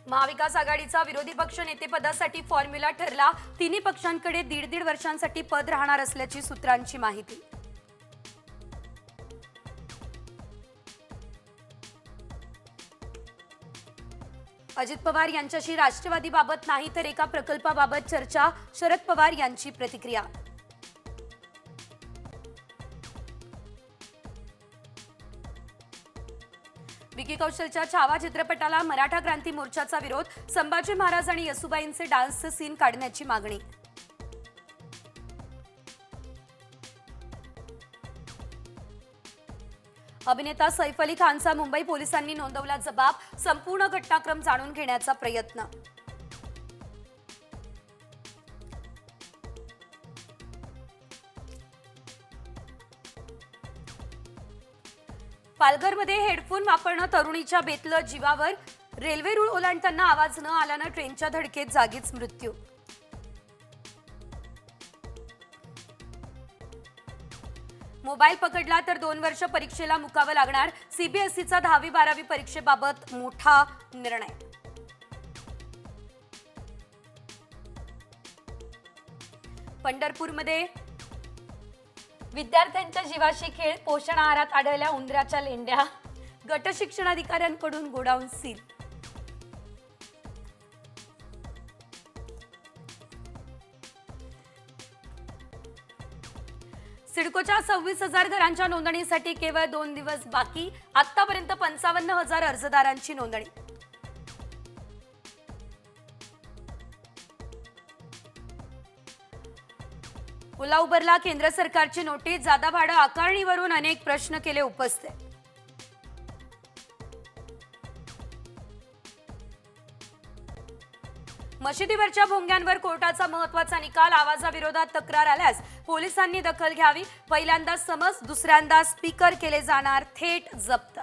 महाविकास आघाडीचा विरोधी पक्ष नेतेपदासाठी फॉर्म्युला ठरला। तिन्ही पक्षांकडे दीड वर्षांसाठी पद राहणार असल्याची सूत्रांची माहिती। अजित पवार यांच्याशी राष्ट्रवादीबाबत नाही तर एका प्रकल्पाबाबत चर्चा। शरद पवार यांची प्रतिक्रिया। विकी कौशलच्या छावा चित्रपटाला मराठा क्रांती मोर्चाचा विरोध। संभाजी महाराज आणि येसुबाईंचे डान्सचे सीन काढण्याची मागणी। अभिनेता सैफ अली खानचा मुंबई पोलिसांनी नोंदवला जबाब। संपूर्ण घटनाक्रम जाणून घेण्याचा प्रयत्न। पालघरमध्ये हेडफोन वापरणं तरुणीच्या बेतलं जीवावर। रेल्वे रूळ ओलांडताना आवाज न आल्यानं ट्रेनच्या धडकेत जागीच मृत्यू। मोबाईल पकडला तर 2 वर्ष परीक्षेला मुकावं लागणार। सीबीएसईचा 10वी-12वी परीक्षेबाबत मोठा निर्णय। पंढरपूरमध्ये विद्यार्थ्यांच्या जीवाशी खेळ। पोषण आहारात आढळल्या उंदराच्या लेंड्या। गट शिक्षणाधिकाऱ्यांकडून गोडाऊन सील। सिडकोच्या 26,000 घरांच्या नोंदणीसाठी केवळ 2 दिवस बाकी। आतापर्यंत 55,000 अर्जदारांची नोंदणी। ओला उबरला केंद्र सरकारची नोटीस। जादा भाडं आकारणीवरून अनेक प्रश्न केले उपस्थित। मशिदीवरच्या भोंग्यांवर कोर्टाचा महत्त्वाचा निकाल। आवाजाविरोधात तक्रार आल्यास पोलिसांनी दखल घ्यावी। पहिल्यांदा समज, दुसऱ्यांदा स्पीकर केले जाणार थेट जप्त।